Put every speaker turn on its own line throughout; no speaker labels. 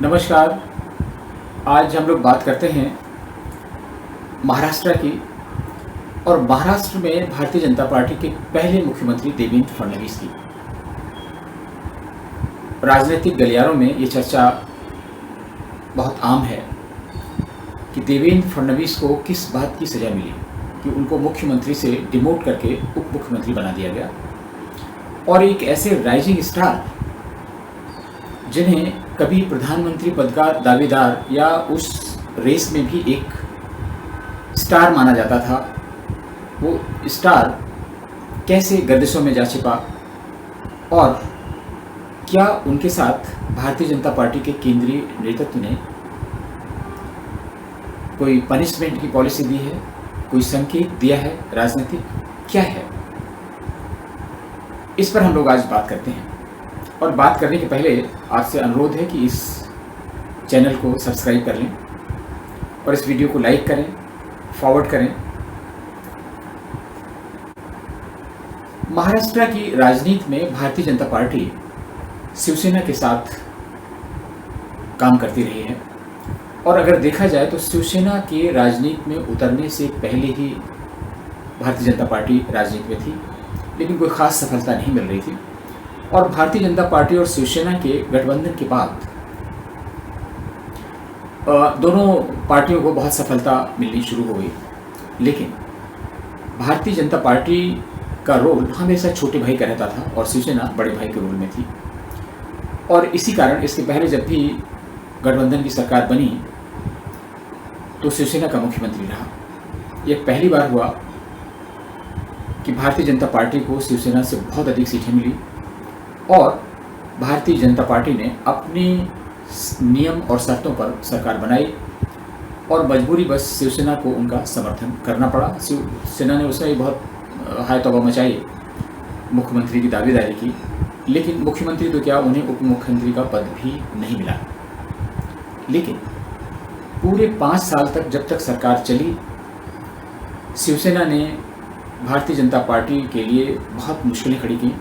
नमस्कार। आज हम लोग बात करते हैं महाराष्ट्र की। और महाराष्ट्र में भारतीय जनता पार्टी के पहले मुख्यमंत्री देवेंद्र फडणवीस की। राजनीतिक गलियारों में ये चर्चा बहुत आम है कि देवेंद्र फडणवीस को किस बात की सज़ा मिली कि उनको मुख्यमंत्री से डिमोट करके उप मुख्यमंत्री बना दिया गया। और एक ऐसे राइजिंग स्टार जिन्हें कभी प्रधानमंत्री पद का दावेदार या उस रेस में भी एक स्टार माना जाता था, वो स्टार कैसे गर्दिशों में जा छिपा और क्या उनके साथ भारतीय जनता पार्टी के केंद्रीय नेतृत्व ने कोई पनिशमेंट की पॉलिसी दी है, कोई संकेत दिया है राजनीतिक, क्या है, इस पर हम लोग आज बात करते हैं। और बात करने के पहले आपसे अनुरोध है कि इस चैनल को सब्सक्राइब कर लें और इस वीडियो को लाइक करें, फॉरवर्ड करें। महाराष्ट्र की राजनीति में भारतीय जनता पार्टी शिवसेना के साथ काम करती रही है। और अगर देखा जाए तो शिवसेना के राजनीति में उतरने से पहले ही भारतीय जनता पार्टी राजनीति में थी, लेकिन कोई ख़ास सफलता नहीं मिल रही थी। और भारतीय जनता पार्टी और शिवसेना के गठबंधन के बाद दोनों पार्टियों को बहुत सफलता मिलनी शुरू हो गई। लेकिन भारतीय जनता पार्टी का रोल हमेशा छोटे भाई का रहता था और शिवसेना बड़े भाई के रोल में थी। और इसी कारण इसके पहले जब भी गठबंधन की सरकार बनी तो शिवसेना का मुख्यमंत्री रहा। यह पहली बार हुआ कि भारतीय जनता पार्टी को शिवसेना से बहुत अधिक सीटें मिली और भारतीय जनता पार्टी ने अपने नियम और शर्तों पर सरकार बनाई और मजबूरी बस शिवसेना को उनका समर्थन करना पड़ा। शिवसेना ने उसमें बहुत हाय तौबा मचाई, मुख्यमंत्री की दावेदारी की, लेकिन मुख्यमंत्री तो क्या, उन्हें उप मुख्यमंत्री का पद भी नहीं मिला। लेकिन पूरे 5 साल तक जब तक सरकार चली, शिवसेना ने भारतीय जनता पार्टी के लिए बहुत मुश्किलें खड़ी की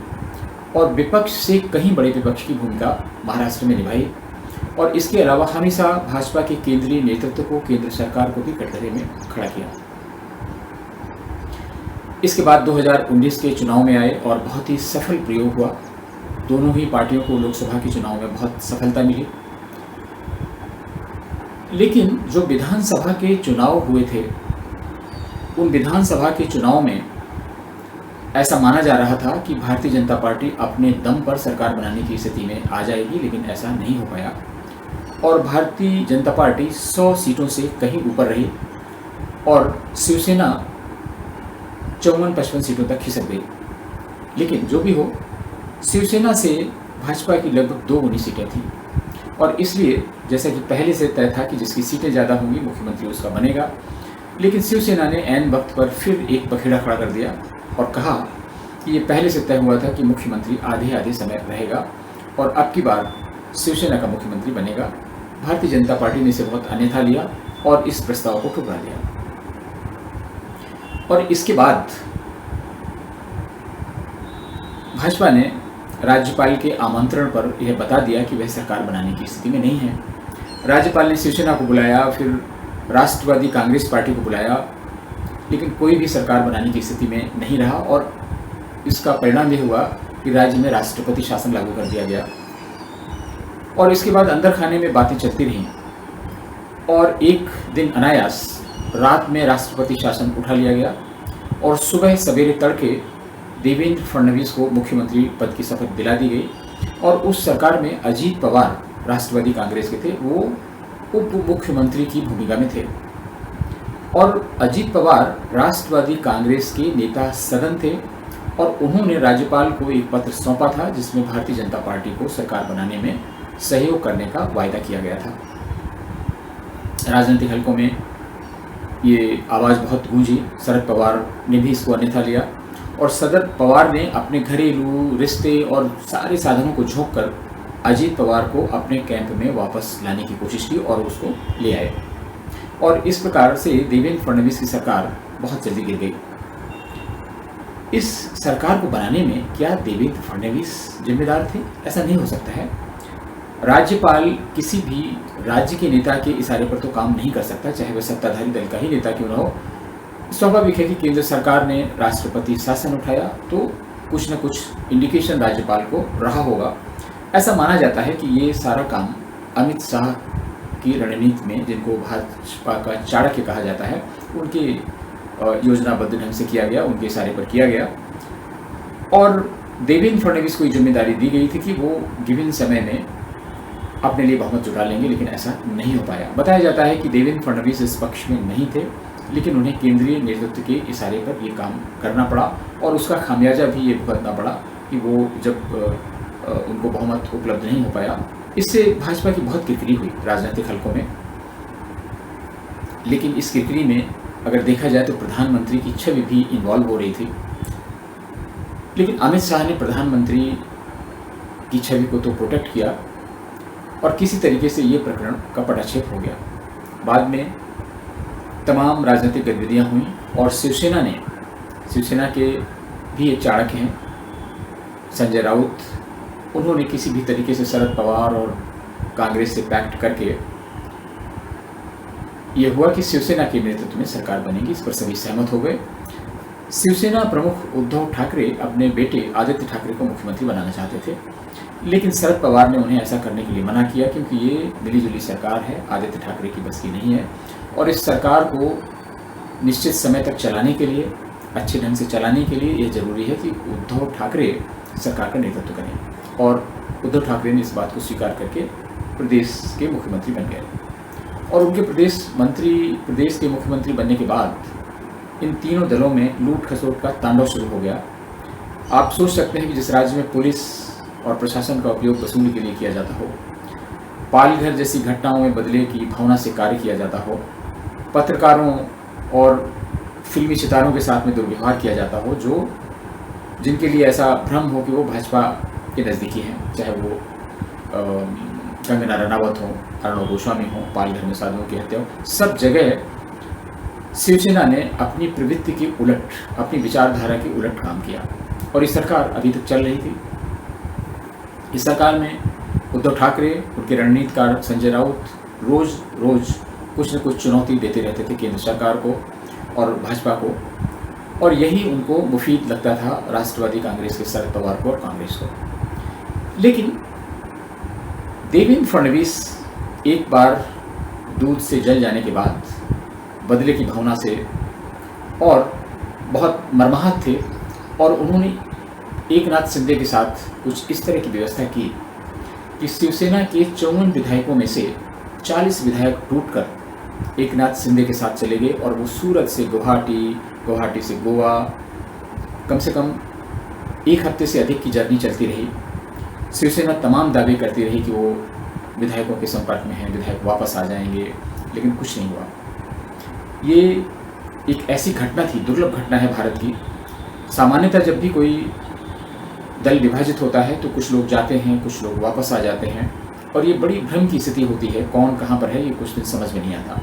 और विपक्ष से कहीं बड़े विपक्ष की भूमिका महाराष्ट्र में निभाई। और इसके अलावा हमेशा भाजपा के केंद्रीय नेतृत्व को, केंद्र सरकार को भी कटघरे में खड़ा किया। इसके बाद 2019 के चुनाव में आए और बहुत ही सफल प्रयोग हुआ। दोनों ही पार्टियों को लोकसभा के चुनाव में बहुत सफलता मिली। लेकिन जो विधानसभा के चुनाव हुए थे, उन विधानसभा के चुनाव में ऐसा माना जा रहा था कि भारतीय जनता पार्टी अपने दम पर सरकार बनाने की स्थिति में आ जाएगी, लेकिन ऐसा नहीं हो पाया और भारतीय जनता पार्टी 100 सीटों से कहीं ऊपर रही और शिवसेना 54-55 सीटों तक खिसक गई। लेकिन जो भी हो, शिवसेना से भाजपा की लगभग 2 गुनी सीटें थीं और इसलिए जैसा कि पहले से तय था कि जिसकी सीटें ज़्यादा होंगी मुख्यमंत्री उसका बनेगा। लेकिन शिवसेना ने ऐन वक्त पर फिर एक बखेड़ा खड़ा कर दिया और कहा कि ये पहले से तय हुआ था कि मुख्यमंत्री आधे समय रहेगा और अब की बार शिवसेना का मुख्यमंत्री बनेगा। भारतीय जनता पार्टी ने इसे बहुत अन्यथा लिया और इस प्रस्ताव को ठुकरा दिया। और इसके बाद भाजपा ने राज्यपाल के आमंत्रण पर यह बता दिया कि वह सरकार बनाने की स्थिति में नहीं है। राज्यपाल ने शिवसेना को बुलाया, फिर राष्ट्रवादी कांग्रेस पार्टी को बुलाया, लेकिन कोई भी सरकार बनाने की स्थिति में नहीं रहा और इसका परिणाम यह हुआ कि राज्य में राष्ट्रपति शासन लागू कर दिया गया। और इसके बाद अंदर खाने में बातें चलती रहीं और एक दिन अनायास रात में राष्ट्रपति शासन उठा लिया गया और सुबह सवेरे तड़के देवेंद्र फडणवीस को मुख्यमंत्री पद की शपथ दिला दी गई। और उस सरकार में अजीत पवार राष्ट्रवादी कांग्रेस के थे, वो उप मुख्यमंत्री की भूमिका में थे और अजीत पवार राष्ट्रवादी कांग्रेस के नेता सदन थे और उन्होंने राज्यपाल को एक पत्र सौंपा था जिसमें भारतीय जनता पार्टी को सरकार बनाने में सहयोग करने का वायदा किया गया था। राजनीतिक हलकों में ये आवाज़ बहुत गूंजी। शरद पवार ने भी इसको अन्यथा लिया और शरद पवार ने अपने घरेलू रिश्ते और सारे साधनों को झोंक कर अजीत पवार को अपने कैंप में वापस लाने की कोशिश की और उसको ले आए। और इस प्रकार से देवेंद्र फडणवीस की सरकार बहुत जल्दी गिर गई। इस सरकार को बनाने में क्या देवेंद्र फडणवीस जिम्मेदार थे? ऐसा नहीं हो सकता है। राज्यपाल किसी भी राज्य के नेता के इशारे पर तो काम नहीं कर सकता, चाहे वह सत्ताधारी दल का ही नेता क्यों न हो। स्वाभाविक है कि केंद्र सरकार ने राष्ट्रपति शासन उठाया तो कुछ न कुछ इंडिकेशन राज्यपाल को रहा होगा। ऐसा माना जाता है कि ये सारा काम अमित शाह की रणनीति में, जिनको भाजपा का चाणक्य कहा जाता है, उनके योजनाबद्ध ढंग से किया गया, उनके इशारे पर किया गया। और देवेंद्र फडणवीस को ये जिम्मेदारी दी गई थी कि वो गिवन समय में अपने लिए बहुमत जुटा लेंगे, लेकिन ऐसा नहीं हो पाया। बताया जाता है कि देवेंद्र फडणवीस इस पक्ष में नहीं थे, लेकिन उन्हें केंद्रीय नेतृत्व के इशारे पर ये काम करना पड़ा और उसका खामियाजा भी ये भुगतना पड़ा कि वो जब उनको बहुमत उपलब्ध नहीं हो पाया। इससे भाजपा की बहुत किरकिरी हुई राजनीतिक हलकों में। लेकिन इस किरकिरी में अगर देखा जाए तो प्रधानमंत्री की छवि भी इन्वॉल्व हो रही थी। लेकिन अमित शाह ने प्रधानमंत्री की छवि को तो प्रोटेक्ट किया और किसी तरीके से ये प्रकरण का पटाक्षेप हो गया। बाद में तमाम राजनीतिक गतिविधियां हुई और शिवसेना के भी एक चाणक्य हैं संजय राउत, उन्होंने किसी भी तरीके से शरद पवार और कांग्रेस से पैक्ट करके ये हुआ कि शिवसेना के नेतृत्व में सरकार बनेगी। इस पर सभी सहमत हो गए। शिवसेना प्रमुख उद्धव ठाकरे अपने बेटे आदित्य ठाकरे को मुख्यमंत्री बनाना चाहते थे, लेकिन शरद पवार ने उन्हें ऐसा करने के लिए मना किया क्योंकि ये मिलीजुली सरकार है, आदित्य ठाकरे की बस की नहीं है और इस सरकार को निश्चित समय तक चलाने के लिए, अच्छे ढंग से चलाने के लिए ये जरूरी है कि उद्धव ठाकरे सरकार का नेतृत्व करें। और उद्धव ठाकरे ने इस बात को स्वीकार करके प्रदेश के मुख्यमंत्री बन गए और उनके प्रदेश के मुख्यमंत्री बनने के बाद इन तीनों दलों में लूट खसोट का तांडव शुरू हो गया। आप सोच सकते हैं कि जिस राज्य में पुलिस और प्रशासन का उपयोग वसूली के लिए किया जाता हो, पालघर जैसी घटनाओं में बदले की भावना से कार्य किया जाता हो, पत्रकारों और फिल्मी सितारों के साथ में दुर्व्यवहार किया जाता हो, जिनके लिए ऐसा भ्रम हो कि वो भाजपा के नज़दीकी हैं, चाहे वो कंगना रनावत हो, अर्णव गोस्वामी हो, पालघर में साधुओं की हत्या हो, सब जगह शिवसेना ने अपनी प्रवृत्ति के उलट, अपनी विचारधारा के उलट काम किया और ये सरकार अभी तक चल रही थी। इस सरकार में उद्धव ठाकरे, उनके रणनीतिकार संजय राउत रोज कुछ न कुछ चुनौती देते रहते थे केंद्र सरकार को और भाजपा को, और यही उनको मुफीद लगता था राष्ट्रवादी कांग्रेस के शरद पवार को और कांग्रेस को। लेकिन देवेंद्र फडणवीस एक बार दूध से जल जाने के बाद बदले की भावना से और बहुत मर्माहत थे और उन्होंने एकनाथ शिंदे के साथ कुछ इस तरह की व्यवस्था की कि शिवसेना के 54 विधायकों में से 40 विधायक टूटकर एकनाथ शिंदे के साथ चले गए और वो सूरत से गुवाहाटी से गोवा कम से कम 1 हफ्ते से अधिक की जर्नी चलती रही। शिवसेना तमाम दावे करती रही कि वो विधायकों के संपर्क में हैं, विधायक वापस आ जाएंगे, लेकिन कुछ नहीं हुआ। ये एक ऐसी घटना थी, दुर्लभ घटना है भारत की। सामान्यतः जब भी कोई दल विभाजित होता है तो कुछ लोग जाते हैं, कुछ लोग वापस आ जाते हैं और ये बड़ी भ्रम की स्थिति होती है, कौन कहाँ पर है ये कुछ दिन समझ में नहीं आता।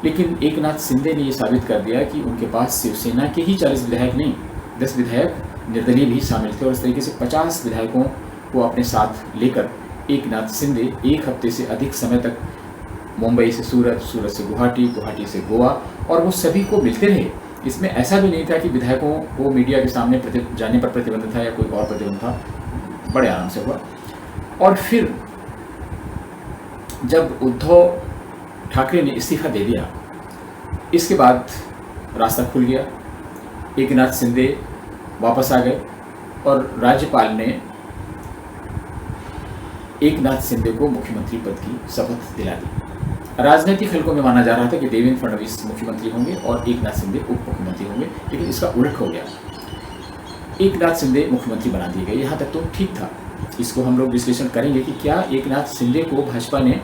लेकिन एकनाथ शिंदे ने ये साबित कर दिया कि उनके पास शिवसेना के ही 40 विधायक नहीं, 10 विधायक निर्दलीय भी शामिल थे और इस तरीके से 50 विधायकों को अपने साथ लेकर एकनाथ शिंदे 1 हफ्ते से अधिक समय तक मुंबई से सूरत से गुवाहाटी से गोवा, और वो सभी को मिलते रहे। इसमें ऐसा भी नहीं था कि विधायकों को मीडिया के सामने जाने पर प्रतिबंध था या कोई और प्रतिबंध था, बड़े आराम से हुआ। और फिर जब उद्धव ठाकरे ने इस्तीफा दे दिया, इसके बाद रास्ता खुल गया, एकनाथ शिंदे वापस आ गए और राज्यपाल ने एकनाथ शिंदे को मुख्यमंत्री पद की शपथ दिला दी। राजनीतिक हलकों में माना जा रहा था कि देवेंद्र फडणवीस मुख्यमंत्री होंगे और एकनाथ शिंदे उप मुख्यमंत्री होंगे, लेकिन इसका उलट हो गया। एकनाथ शिंदे मुख्यमंत्री बना दिए गए। यहाँ तक तो ठीक था। इसको हम लोग विश्लेषण करेंगे कि क्या एकनाथ शिंदे को भाजपा ने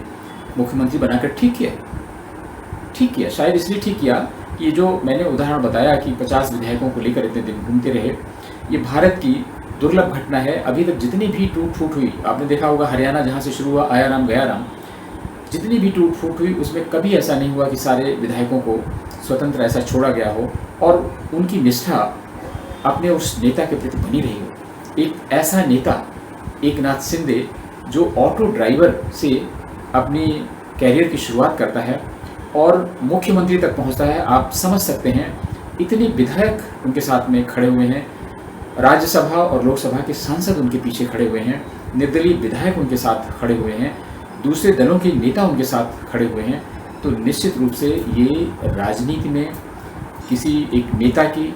मुख्यमंत्री बनाकर ठीक किया। शायद इसलिए ठीक किया कि ये जो मैंने उदाहरण बताया कि 50 विधायकों को लेकर इतने दिन घूमते रहे, ये भारत की दुर्लभ घटना है। अभी तक जितनी भी टूट फूट हुई, आपने देखा होगा हरियाणा जहाँ से शुरू हुआ आया राम गया राम, जितनी भी टूट फूट हुई उसमें कभी ऐसा नहीं हुआ कि सारे विधायकों को स्वतंत्र ऐसा छोड़ा गया हो और उनकी निष्ठा अपने उस नेता के प्रति बनी रही हो। एक ऐसा नेता एकनाथ शिंदे जो ऑटो ड्राइवर से अपनी कैरियर की शुरुआत करता है और मुख्यमंत्री तक पहुंचता है। आप समझ सकते हैं इतने विधायक उनके साथ में खड़े हुए हैं, राज्यसभा और लोकसभा के सांसद उनके पीछे खड़े हुए हैं, निर्दलीय विधायक उनके साथ खड़े हुए हैं, दूसरे दलों के नेता उनके साथ खड़े हुए हैं। तो निश्चित रूप से ये राजनीति में किसी एक नेता की,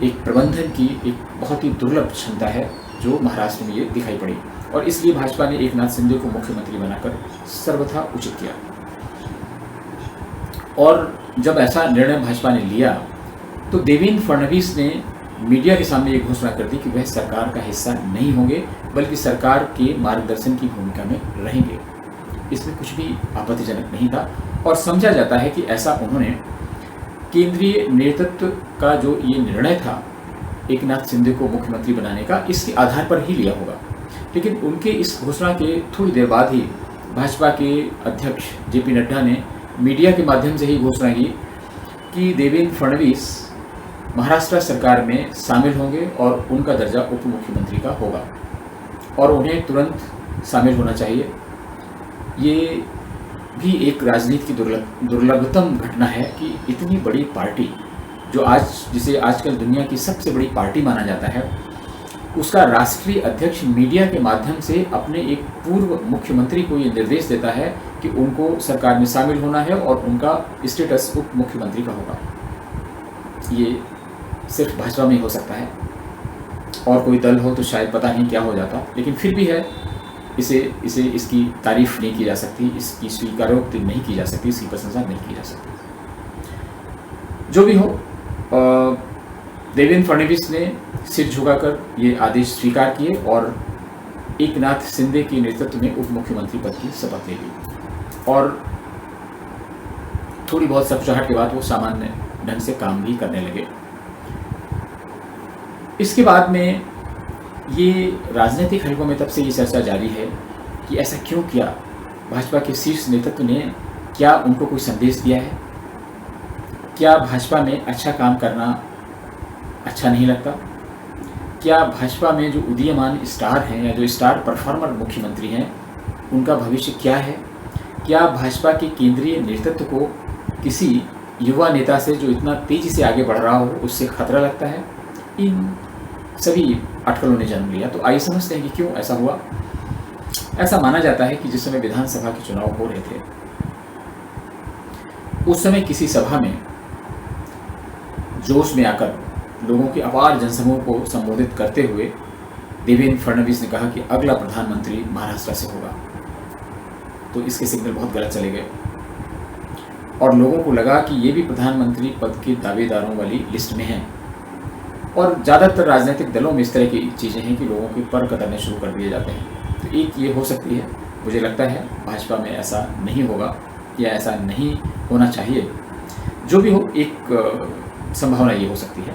एक प्रबंधन की एक बहुत ही दुर्लभ क्षमता है जो महाराष्ट्र में ये दिखाई पड़ी, और इसलिए भाजपा ने एकनाथ शिंदे को मुख्यमंत्री बनाकर सर्वथा उचित किया। और जब ऐसा निर्णय भाजपा ने लिया तो देवेंद्र फडणवीस ने मीडिया के सामने ये घोषणा कर दी कि वह सरकार का हिस्सा नहीं होंगे, बल्कि सरकार के मार्गदर्शन की भूमिका में रहेंगे। इसमें कुछ भी आपत्तिजनक नहीं था और समझा जाता है कि ऐसा उन्होंने केंद्रीय नेतृत्व का जो ये निर्णय था एकनाथ शिंदे को मुख्यमंत्री बनाने का, इसके आधार पर ही लिया होगा। लेकिन उनके इस घोषणा के थोड़ी देर बाद ही भाजपा के अध्यक्ष जेपी नड्डा ने मीडिया के माध्यम से ही घोषणा की कि देवेंद्र फडणवीस महाराष्ट्र सरकार में शामिल होंगे और उनका दर्जा उप मुख्यमंत्री का होगा और उन्हें तुरंत शामिल होना चाहिए। ये भी एक राजनीति की दुर्लभतम घटना है कि इतनी बड़ी पार्टी जो जिसे आजकल दुनिया की सबसे बड़ी पार्टी माना जाता है, उसका राष्ट्रीय अध्यक्ष मीडिया के माध्यम से अपने एक पूर्व मुख्यमंत्री को ये निर्देश देता है कि उनको सरकार में शामिल होना है और उनका स्टेटस उप मुख्यमंत्री का होगा। ये सिर्फ भाजपा में ही हो सकता है, और कोई दल हो तो शायद पता नहीं क्या हो जाता, लेकिन फिर भी है, इसकी तारीफ नहीं की जा सकती, इसकी स्वीकारोक्ति नहीं की जा सकती, इसकी प्रशंसा नहीं की जा सकती। जो भी हो, देवेंद्र फडणवीस ने सिर झुकाकर ये आदेश स्वीकार किए और एकनाथ शिंदे के नेतृत्व में उप मुख्यमंत्री पद की शपथ ले ली और थोड़ी बहुत सकुचाहट के बाद वो सामान्य ढंग से काम भी करने लगे। इसके बाद में ये राजनीतिक हलकों में तब से ये चर्चा जारी है कि ऐसा क्यों किया, भाजपा के शीर्ष नेतृत्व ने क्या उनको कोई संदेश दिया है, क्या भाजपा में अच्छा काम करना अच्छा नहीं लगता, क्या भाजपा में जो उदीयमान स्टार हैं या जो स्टार परफॉर्मर मुख्यमंत्री हैं उनका भविष्य क्या है, क्या भाजपा के केंद्रीय नेतृत्व को किसी युवा नेता से जो इतना तेज़ी से आगे बढ़ रहा हो उससे खतरा लगता है। इन सभी अटकलों ने जन्म लिया। तो आइए समझते हैं कि क्यों ऐसा हुआ। ऐसा माना जाता है कि जिस समय विधानसभा के चुनाव हो रहे थे उस समय किसी सभा में जोश में आकर लोगों के अपार जनसमूह को संबोधित करते हुए देवेंद्र फडणवीस ने कहा कि अगला प्रधानमंत्री महाराष्ट्र से होगा। तो इसके सिग्नल बहुत गलत चले गए और लोगों को लगा कि ये भी प्रधानमंत्री पद के दावेदारों वाली लिस्ट में हैं। और ज़्यादातर राजनीतिक दलों में इस तरह की चीज़ें हैं कि लोगों के पर कतरने शुरू कर दिए जाते हैं। तो एक ये हो सकती है, मुझे लगता है भाजपा में ऐसा नहीं होगा या ऐसा नहीं होना चाहिए। जो भी हो, एक संभावना ये हो सकती है।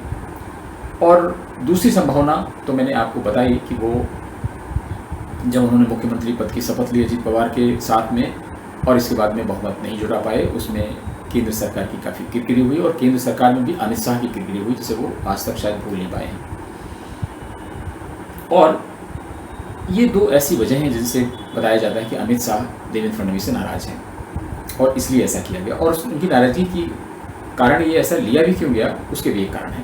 और दूसरी संभावना तो मैंने आपको बताई कि वो जब उन्होंने मुख्यमंत्री पद की शपथ ली अजीत पवार के साथ में और इसके बाद में बहुमत नहीं जुटा पाए, उसमें केंद्र सरकार की काफ़ी किरकिरी हुई और केंद्र सरकार में भी अमित शाह की किरकिरी हुई जिसे वो आज तक शायद भूल नहीं पाए हैं। और ये दो ऐसी वजह हैं जिनसे बताया जाता है कि अमित शाह देवेंद्र फडणवीस से नाराज़ हैं और इसलिए ऐसा किया गया। और उनकी नाराज़गी की कारण ये ऐसा लिया भी क्यों गया, उसके भी एक कारण है।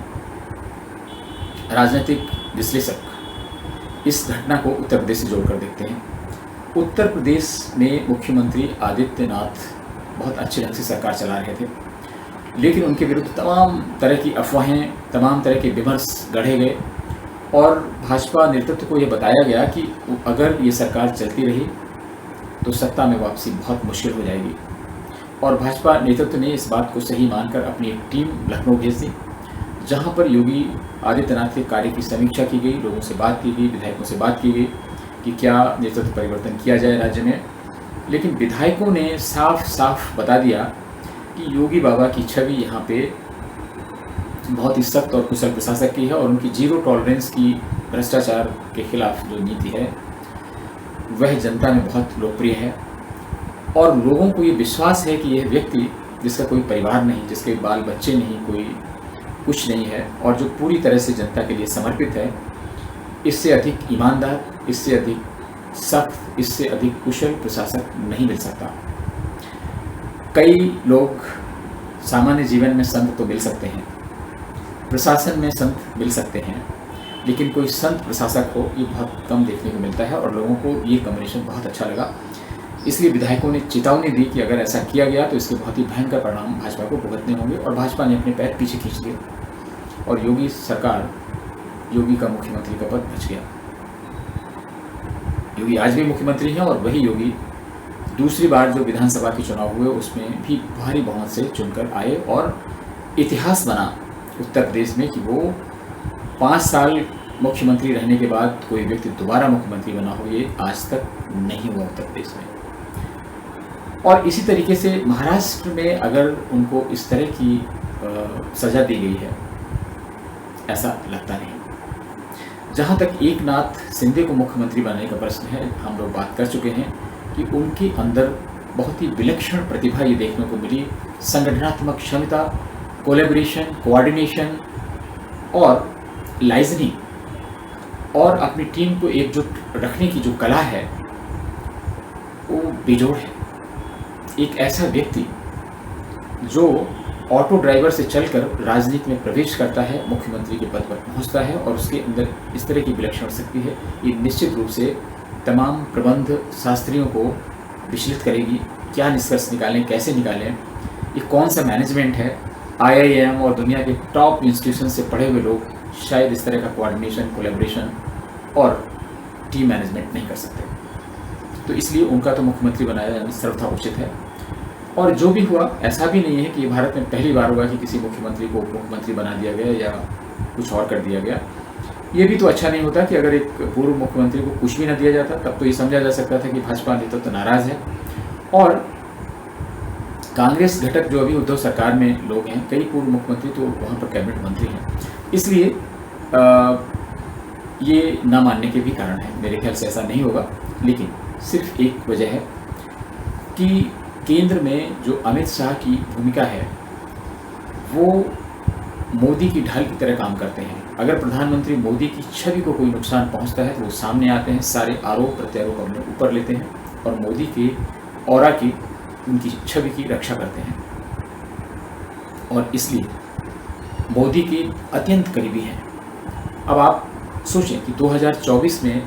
राजनीतिक विश्लेषक इस घटना को उत्तर प्रदेश से जोड़कर देखते हैं। उत्तर प्रदेश में मुख्यमंत्री आदित्यनाथ बहुत अच्छे ढंग से सरकार चला रहे थे, लेकिन उनके विरुद्ध तमाम तरह की अफवाहें, तमाम तरह के विमर्श गढ़े गए और भाजपा नेतृत्व को यह बताया गया कि अगर ये सरकार चलती रही तो सत्ता में वापसी बहुत मुश्किल हो जाएगी। और भाजपा नेतृत्व ने इस बात को सही मानकर अपनी एक टीम लखनऊ भेज दी, जहां पर योगी आदित्यनाथ के कार्य की समीक्षा की गई, लोगों से बात की गई, विधायकों से बात की गई कि क्या नेतृत्व परिवर्तन किया जाए राज्य में। लेकिन विधायकों ने साफ साफ बता दिया कि योगी बाबा की छवि यहाँ पे बहुत ही सख्त और कुशल प्रशासक की है और उनकी जीरो टॉलरेंस की भ्रष्टाचार के खिलाफ जो नीति है वह जनता में बहुत लोकप्रिय है। और लोगों को ये विश्वास है कि यह व्यक्ति जिसका कोई परिवार नहीं, जिसके बाल बच्चे नहीं, कोई कुछ नहीं है और जो पूरी तरह से जनता के लिए समर्पित है, इससे अधिक ईमानदार, इससे अधिक सख्त, इससे अधिक कुशल प्रशासक नहीं मिल सकता। कई लोग सामान्य जीवन में संत तो मिल सकते हैं, प्रशासन में संत मिल सकते हैं, लेकिन कोई संत प्रशासक हो ये बहुत कम देखने को मिलता है और लोगों को ये कॉम्बिनेशन बहुत अच्छा लगा। इसलिए विधायकों ने चेतावनी दी कि अगर ऐसा किया गया तो इसके बहुत ही भयंकर परिणाम भाजपा को भुगतने होंगे, और भाजपा ने अपने पैर पीछे खींच लिए और योगी सरकार, योगी का मुख्यमंत्री का पद बच गया। योगी आज भी मुख्यमंत्री हैं और वही योगी दूसरी बार जो विधानसभा के चुनाव हुए उसमें भी भारी बहुमत से चुनकर आए और इतिहास बना उत्तर प्रदेश में कि वो 5 साल मुख्यमंत्री रहने के बाद कोई व्यक्ति दोबारा मुख्यमंत्री बना हो, ये आज तक नहीं हुआ उत्तर प्रदेश में। और इसी तरीके से महाराष्ट्र में अगर उनको इस तरह की सज़ा दी गई है, ऐसा लगता नहीं। जहाँ तक एकनाथ शिंदे को मुख्यमंत्री बनाने का प्रश्न है, हम लोग बात कर चुके हैं कि उनके अंदर बहुत ही विलक्षण प्रतिभा ये देखने को मिली, संगठनात्मक क्षमता, कोलैबोरेशन, कोऑर्डिनेशन और लाइजनिंग और अपनी टीम को एकजुट रखने की जो कला है वो बेजोड़ है। एक ऐसा व्यक्ति जो ऑटो ड्राइवर से चलकर राजनीति में प्रवेश करता है, मुख्यमंत्री के पद पर पहुंचता है और उसके अंदर इस तरह की विलक्षण शक्ति है, ये निश्चित रूप से तमाम प्रबंध शास्त्रियों को विचलित करेगी। क्या निष्कर्ष निकालें, कैसे निकालें, ये कौन सा मैनेजमेंट है। IIM और दुनिया के टॉप इंस्टीट्यूशन से पढ़े हुए लोग शायद इस तरह का कोऑर्डिनेशन, कोलैबोरेशन और टीम मैनेजमेंट नहीं कर सकते। तो इसलिए उनका तो मुख्यमंत्री बनाया जाना सर्वथा उचित है। और जो भी हुआ, ऐसा भी नहीं है कि भारत में पहली बार होगा कि किसी मुख्यमंत्री को उप मुख्यमंत्री बना दिया गया या कुछ और कर दिया गया। ये भी तो अच्छा नहीं होता कि अगर एक पूर्व मुख्यमंत्री को कुछ भी ना दिया जाता, तब तो ये समझा जा सकता था कि भाजपा नेतृत्व नाराज़ है। और कांग्रेस घटक जो अभी उद्धव सरकार में लोग हैं, कई पूर्व मुख्यमंत्री तो वहाँ पर कैबिनेट मंत्री हैं, इसलिए ये ना मानने के भी कारण हैं। मेरे ख्याल से ऐसा नहीं होगा, लेकिन सिर्फ एक वजह है कि केंद्र में जो अमित शाह की भूमिका है वो मोदी की ढाल की तरह काम करते हैं। अगर प्रधानमंत्री मोदी की छवि को कोई नुकसान पहुंचता है तो वो सामने आते हैं, सारे आरोप प्रत्यारोप अपने ऊपर लेते हैं और मोदी के ऑरा की, उनकी छवि की रक्षा करते हैं। और इसलिए मोदी के अत्यंत करीबी हैं। अब आप सोचें कि 2024 में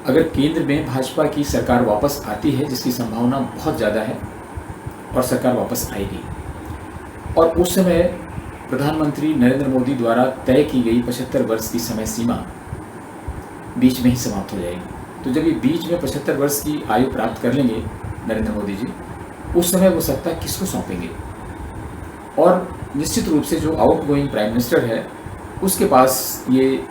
अगर केंद्र में भाजपा की सरकार वापस आती है, जिसकी संभावना बहुत ज़्यादा है, और सरकार वापस आएगी, और उस समय प्रधानमंत्री नरेंद्र मोदी द्वारा तय की गई 75 वर्ष की समय सीमा बीच में ही समाप्त हो जाएगी। तो जब ये बीच में 75 वर्ष की आयु प्राप्त कर लेंगे नरेंद्र मोदी जी, उस समय वो सत्ता किसको सौंपेंगे? और निश्चित रूप से जो आउटगोइंग प्राइम मिनिस्टर है उसके पास ये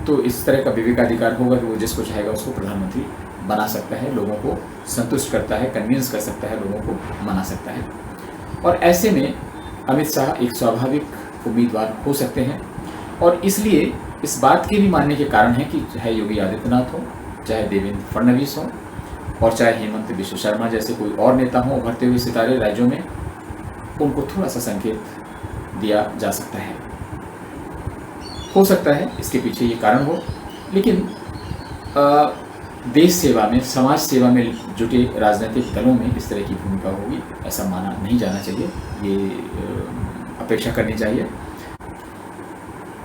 तो इस तरह का विवेकाधिकार होगा कि वो जिसको चाहेगा उसको प्रधानमंत्री बना सकता है, लोगों को संतुष्ट करता है, कन्विंस कर सकता है, लोगों को मना सकता है। और ऐसे में अमित शाह एक स्वाभाविक उम्मीदवार हो सकते हैं। और इसलिए इस बात के भी मानने के कारण है कि चाहे योगी आदित्यनाथ हो, चाहे देवेंद्र फडणवीस हो, और चाहे हेमंत बिश्व शर्मा जैसे कोई और नेता हों उभरते हुए सितारे राज्यों में, उनको थोड़ा सा संकेत दिया जा सकता है। हो सकता है इसके पीछे ये कारण हो, लेकिन देश सेवा में, समाज सेवा में जुटे राजनीतिक दलों में इस तरह की भूमिका होगी ऐसा माना नहीं जाना चाहिए। ये अपेक्षा करनी चाहिए,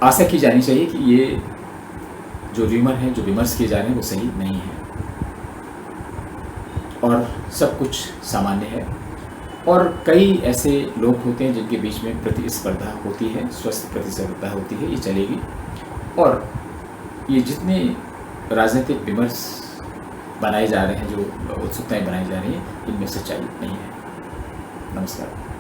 आशा की जानी चाहिए कि ये जो र्यूमर है, जो विमर्श किए जा रहे हैं, वो सही नहीं है और सब कुछ सामान्य है। और कई ऐसे लोग होते हैं जिनके बीच में प्रतिस्पर्धा होती है, स्वस्थ प्रतिस्पर्धा होती है, ये चलेगी। और ये जितने राजनीतिक विमर्श बनाए जा रहे हैं, जो उत्सुकताएं बनाई जा रही हैं, इनमें सच्चाई नहीं है। नमस्कार।